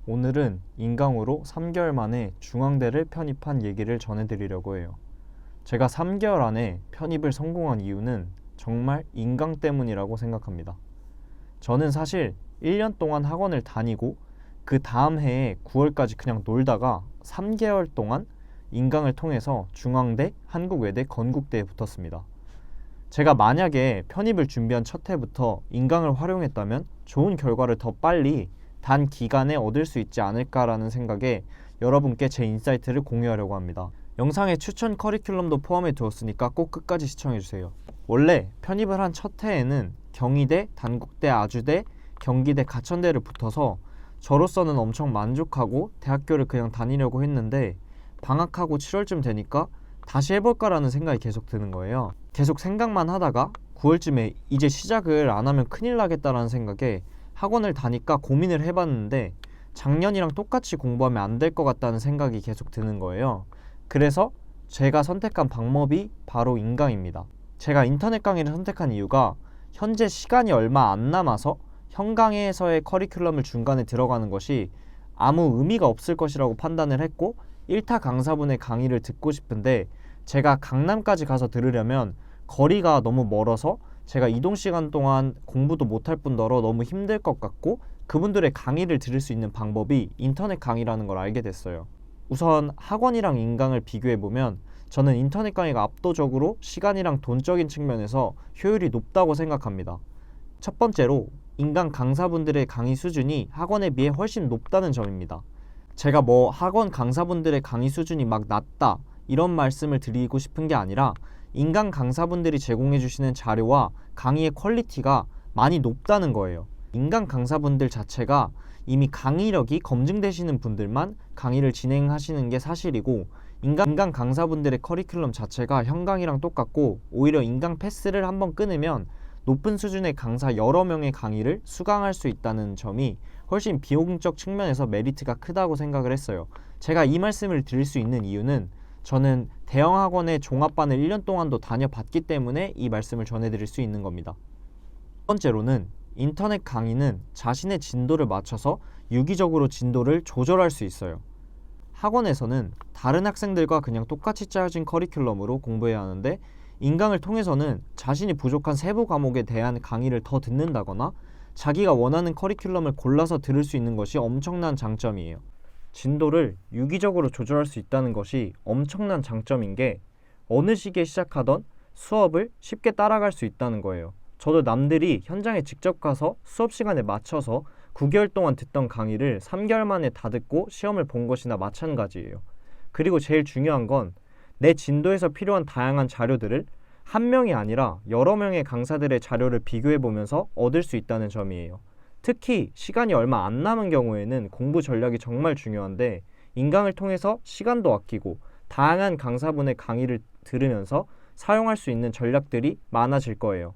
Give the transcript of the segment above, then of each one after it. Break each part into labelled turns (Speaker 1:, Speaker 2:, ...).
Speaker 1: 오늘은 인강으로 3개월 만에 중앙대를 편입한 얘기를 전해드리려고 해요. 제가 3개월 안에 편입을 성공한 이유는 정말 인강 때문이라고 생각합니다. 저는 사실 1년 동안 학원을 다니고 그 다음 해에 9월까지 그냥 놀다가 3개월 동안 인강을 통해서 중앙대, 한국외대, 건국대에 붙었습니다. 제가 만약에 편입을 준비한 첫 해부터 인강을 활용했다면 좋은 결과를 더 빨리 단 기간에 얻을 수 있지 않을까라는 생각에 여러분께 제 인사이트를 공유하려고 합니다. 영상에 추천 커리큘럼도 포함해 두었으니까 꼭 끝까지 시청해주세요. 원래 편입을 한 첫 해에는 경희대, 단국대, 아주대, 경기대, 가천대를 붙어서 저로서는 엄청 만족하고 대학교를 그냥 다니려고 했는데 방학하고 7월쯤 되니까 다시 해볼까라는 생각이 계속 드는 거예요. 계속 생각만 하다가 9월쯤에 이제 시작을 안 하면 큰일 나겠다라는 생각에 학원을 다니까 고민을 해봤는데 작년이랑 똑같이 공부하면 안 될 것 같다는 생각이 계속 드는 거예요. 그래서 제가 선택한 방법이 바로 인강입니다. 제가 인터넷 강의를 선택한 이유가 현재 시간이 얼마 안 남아서 현강에서의 커리큘럼을 중간에 들어가는 것이 아무 의미가 없을 것이라고 판단을 했고 1타 강사분의 강의를 듣고 싶은데 제가 강남까지 가서 들으려면 거리가 너무 멀어서 제가 이동 시간 동안 공부도 못할 뿐더러 너무 힘들 것 같고 그분들의 강의를 들을 수 있는 방법이 인터넷 강의라는 걸 알게 됐어요. 우선 학원이랑 인강을 비교해보면 저는 인터넷 강의가 압도적으로 시간이랑 돈적인 측면에서 효율이 높다고 생각합니다. 첫 번째로 인강 강사분들의 강의 수준이 학원에 비해 훨씬 높다는 점입니다. 제가 학원 강사분들의 강의 수준이 막 낮다 이런 말씀을 드리고 싶은 게 아니라 인강 강사분들이 제공해 주시는 자료와 강의의 퀄리티가 많이 높다는 거예요. 인강 강사분들 자체가 이미 강의력이 검증되시는 분들만 강의를 진행하시는 게 사실이고 인강 강사분들의 커리큘럼 자체가 현강이랑 똑같고 오히려 인강 패스를 한번 끊으면 높은 수준의 강사 여러 명의 강의를 수강할 수 있다는 점이 훨씬 비용적 측면에서 메리트가 크다고 생각을 했어요. 제가 이 말씀을 드릴 수 있는 이유는 저는 대형 학원의 종합반을 1년 동안도 다녀봤기 때문에 이 말씀을 전해드릴 수 있는 겁니다. 첫 번째로는 인터넷 강의는 자신의 진도를 맞춰서 유기적으로 진도를 조절할 수 있어요. 학원에서는 다른 학생들과 그냥 똑같이 짜여진 커리큘럼으로 공부해야 하는데 인강을 통해서는 자신이 부족한 세부 과목에 대한 강의를 더 듣는다거나 자기가 원하는 커리큘럼을 골라서 들을 수 있는 것이 엄청난 장점이에요. 진도를 유기적으로 조절할 수 있다는 것이 엄청난 장점인 게 어느 시기에 시작하던 수업을 쉽게 따라갈 수 있다는 거예요. 저도 남들이 현장에 직접 가서 수업 시간에 맞춰서 9개월 동안 듣던 강의를 3개월 만에 다 듣고 시험을 본 것이나 마찬가지예요. 그리고 제일 중요한 건 내 진도에서 필요한 다양한 자료들을 한 명이 아니라 여러 명의 강사들의 자료를 비교해 보면서 얻을 수 있다는 점이에요. 특히 시간이 얼마 안 남은 경우에는 공부 전략이 정말 중요한데 인강을 통해서 시간도 아끼고 다양한 강사분의 강의를 들으면서 사용할 수 있는 전략들이 많아질 거예요.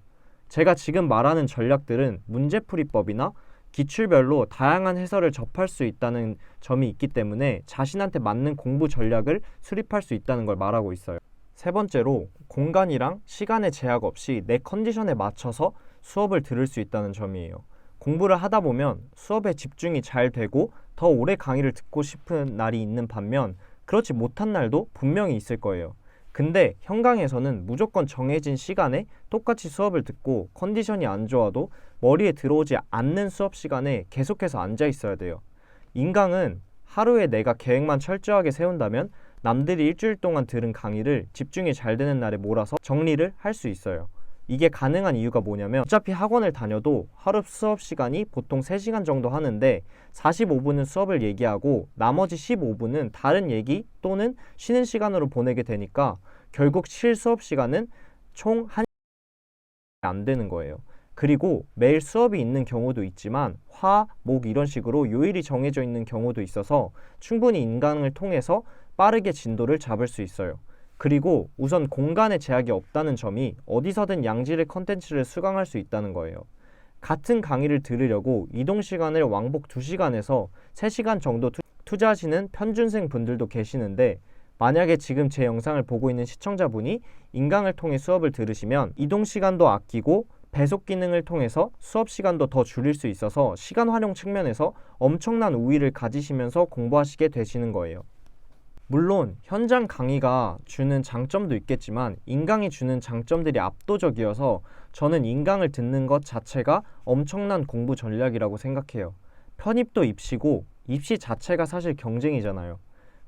Speaker 1: 제가 지금 말하는 전략들은 문제풀이법이나 기출별로 다양한 해설을 접할 수 있다는 점이 있기 때문에 자신한테 맞는 공부 전략을 수립할 수 있다는 걸 말하고 있어요. 세 번째로 공간이랑 시간의 제약 없이 내 컨디션에 맞춰서 수업을 들을 수 있다는 점이에요. 공부를 하다 보면 수업에 집중이 잘 되고 더 오래 강의를 듣고 싶은 날이 있는 반면 그렇지 못한 날도 분명히 있을 거예요. 근데 현강에서는 무조건 정해진 시간에 똑같이 수업을 듣고 컨디션이 안 좋아도 머리에 들어오지 않는 수업 시간에 계속해서 앉아 있어야 돼요. 인강은 하루에 내가 계획만 철저하게 세운다면 남들이 일주일 동안 들은 강의를 집중이 잘 되는 날에 몰아서 정리를 할 수 있어요. 이게 가능한 이유가 뭐냐면 어차피 학원을 다녀도 하루 수업 시간이 보통 3시간 정도 하는데 45분은 수업을 얘기하고 나머지 15분은 다른 얘기 또는 쉬는 시간으로 보내게 되니까 결국 실수업 시간은 총 1시간 안 되는 거예요. 그리고 매일 수업이 있는 경우도 있지만 화, 목 이런 식으로 요일이 정해져 있는 경우도 있어서 충분히 인강을 통해서 빠르게 진도를 잡을 수 있어요. 그리고 우선 공간의 제약이 없다는 점이 어디서든 양질의 컨텐츠를 수강할 수 있다는 거예요. 같은 강의를 들으려고 이동 시간을 왕복 2시간에서 3시간 정도 투자하시는 편준생 분들도 계시는데 만약에 지금 제 영상을 보고 있는 시청자분이 인강을 통해 수업을 들으시면 이동 시간도 아끼고 배속 기능을 통해서 수업 시간도 더 줄일 수 있어서 시간 활용 측면에서 엄청난 우위를 가지시면서 공부하시게 되시는 거예요. 물론 현장 강의가 주는 장점도 있겠지만 인강이 주는 장점들이 압도적이어서 저는 인강을 듣는 것 자체가 엄청난 공부 전략이라고 생각해요. 편입도 입시고 입시 자체가 사실 경쟁이잖아요.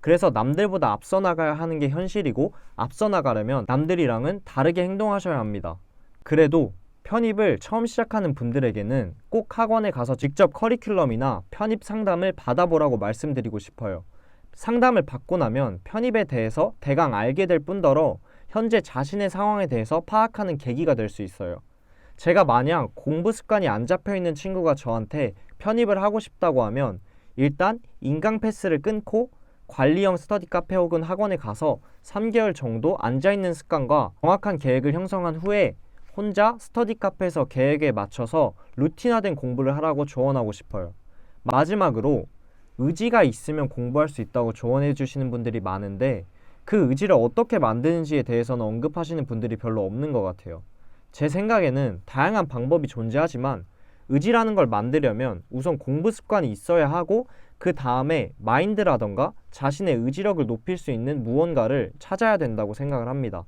Speaker 1: 그래서 남들보다 앞서 나가야 하는 게 현실이고 앞서 나가려면 남들이랑은 다르게 행동하셔야 합니다. 그래도 편입을 처음 시작하는 분들에게는 꼭 학원에 가서 직접 커리큘럼이나 편입 상담을 받아보라고 말씀드리고 싶어요. 상담을 받고 나면 편입에 대해서 대강 알게 될 뿐더러 현재 자신의 상황에 대해서 파악하는 계기가 될 수 있어요. 제가 만약 공부 습관이 안 잡혀 있는 친구가 저한테 편입을 하고 싶다고 하면 일단 인강 패스를 끊고 관리형 스터디 카페 혹은 학원에 가서 3개월 정도 앉아있는 습관과 정확한 계획을 형성한 후에 혼자 스터디 카페에서 계획에 맞춰서 루틴화된 공부를 하라고 조언하고 싶어요. 마지막으로 의지가 있으면 공부할 수 있다고 조언해 주시는 분들이 많은데 그 의지를 어떻게 만드는지에 대해서는 언급하시는 분들이 별로 없는 것 같아요. 제 생각에는 다양한 방법이 존재하지만 의지라는 걸 만들려면 우선 공부 습관이 있어야 하고 그 다음에 마인드라던가 자신의 의지력을 높일 수 있는 무언가를 찾아야 된다고 생각을 합니다.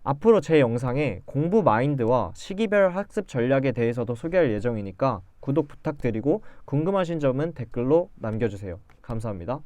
Speaker 1: 앞으로 제 영상에 공부 마인드와 시기별 학습 전략에 대해서도 소개할 예정이니까 구독 부탁드리고 궁금하신 점은 댓글로 남겨주세요. 감사합니다.